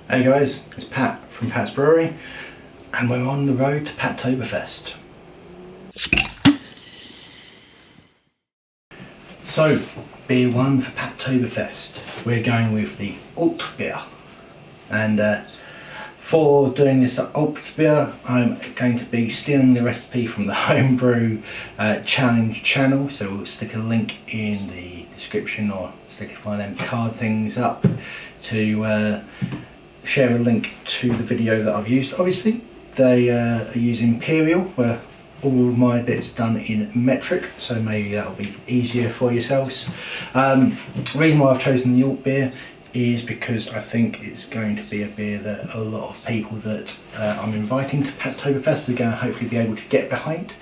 Hey guys, it's Pat from Pat's Brewery and we're on the road to Pattoberfest. So, beer one for Pattoberfest. We're going with the Altbier, and for doing this Altbier I'm going to be stealing the recipe from the Homebrew Challenge channel, so we'll stick a link in the description or stick one of them card things up to share a link to the video that I've used. Obviously they are using Imperial, where all of my bits done in metric, so maybe that'll be easier for yourselves. The reason why I've chosen the Altbier is because I think it's going to be a beer that a lot of people that I'm inviting to Pattoberfest are going to hopefully be able to get behind.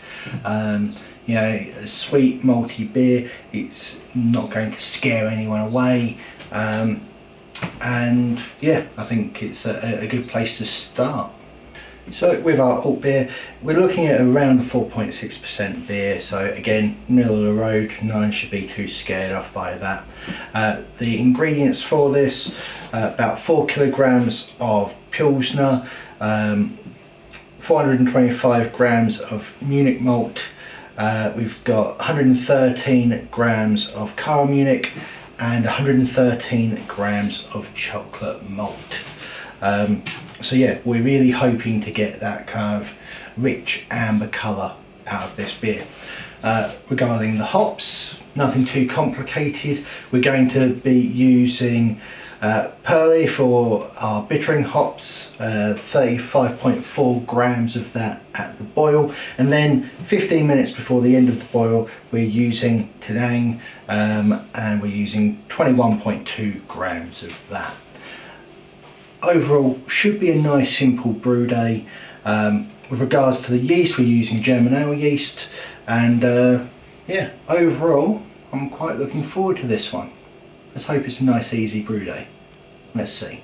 You know, a sweet malty beer, it's not going to scare anyone away. And yeah, I think it's a good place to start. So with our Altbier, we're looking at around a 4.6% beer, so again, middle of the road, no one should be too scared off by that. The ingredients for this, about 4 kilograms of Pilsner, 425 grams of Munich Malt, we've got 113 grams of Caramunich, and 113 grams of chocolate malt. So yeah, we're really hoping to get that kind of rich amber colour out of this beer. Regarding the hops, nothing too complicated. We're going to be using Pearly for our bittering hops, 35.4 grams of that at the boil, and then 15 minutes before the end of the boil we're using Tadang, and we're using 21.2 grams of that. Overall, should be a nice simple brew day. With regards to the yeast, we're using German ale yeast, and yeah, overall I'm quite looking forward to this one. Let's hope it's a nice easy brew day. Let's see.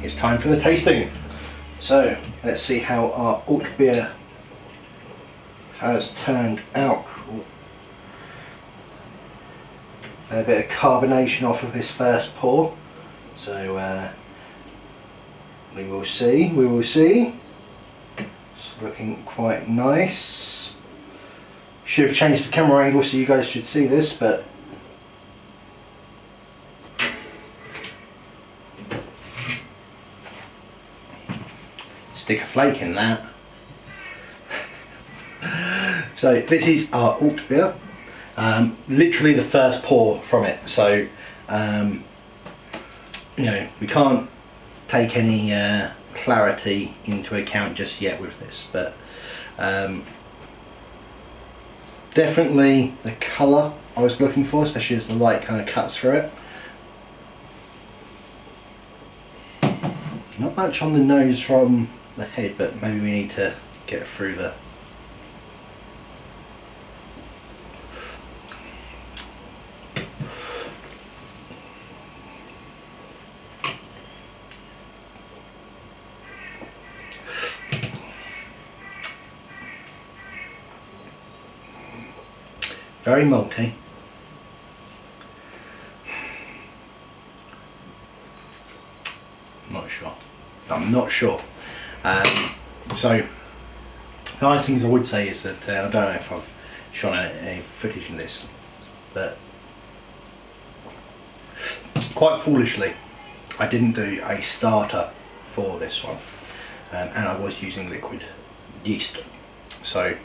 it's time for the tasting. So let's see how our Altbier has turned out. A bit of carbonation off of this first pour, so we will see. It's looking quite nice. Should have changed the camera angle so you guys should see this, but stick a flake in that. So this is our Altbier. Literally the first pour from it, so you know, we can't take any clarity into account just yet with this, but definitely the colour I was looking for, especially as the light kind of cuts through it. Not much on the nose from the head, but maybe we need to get through the very malty. I'm not sure. So the other things I would say is that I don't know if I've shown any footage in this, but quite foolishly I didn't do a starter for this one, and I was using liquid yeast. So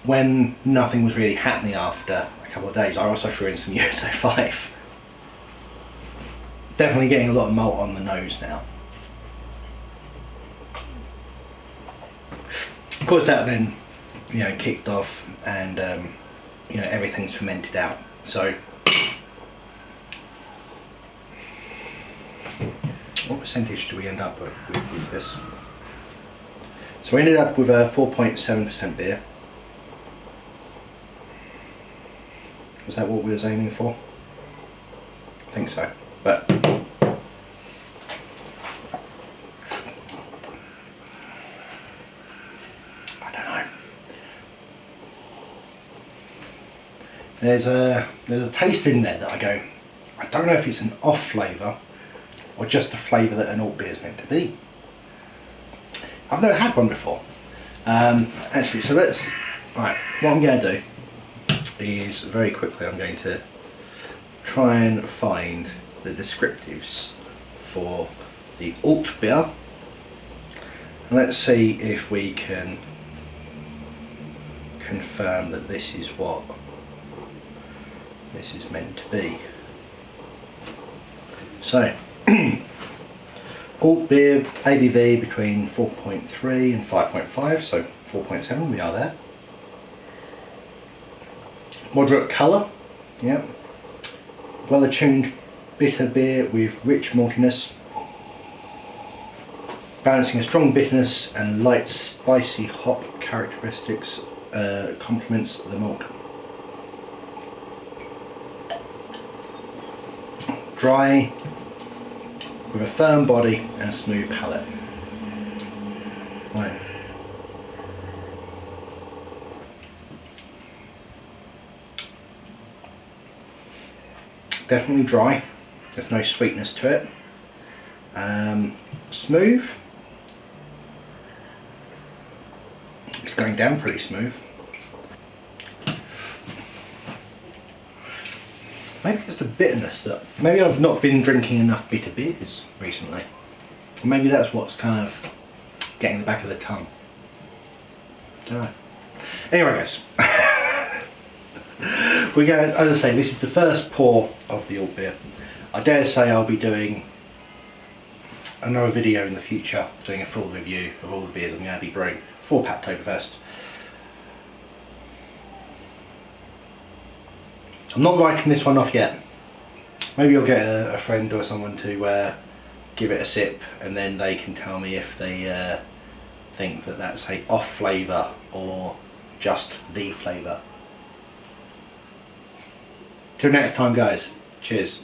when nothing was really happening after a couple of days, I also threw in some USO 5. Definitely getting a lot of malt on the nose now. Of course that then, you know, kicked off, and you know, everything's fermented out. So what percentage do we end up with this? So we ended up with a 4.7% beer. Was that what we was aiming for? I think so, but I don't know. There's a taste in there that I go, I don't know if it's an off flavour or just a flavour that an Altbier is meant to be. I've never had one before. Actually, so let's, right, what I'm going to do is very quickly I'm going to try and find the descriptives for the Altbier, and let's see if we can confirm that this is what this is meant to be. So Altbier ABV between 4.3 and 5.5, so 4.7, we are there. Moderate colour, yeah. Well attuned bitter beer with rich maltiness, balancing a strong bitterness and light spicy hop characteristics complements the malt. Dry with a firm body and a smooth palate. Right. Definitely dry, there's no sweetness to it. Smooth, it's going down pretty smooth. Maybe it's the bitterness that, maybe I've not been drinking enough bitter beers recently. Maybe that's what's kind of getting the back of the tongue. Don't know. Anyway guys, we're going, as I say, this is the first pour of the Altbier. I dare say I'll be doing another video in the future, doing a full review of all the beers I'm going to be brewing for Oktoberfest. I'm not writing this one off yet. Maybe I'll get a friend or someone to give it a sip, and then they can tell me if they think that that's a off flavour or just the flavour. Till next time guys, cheers.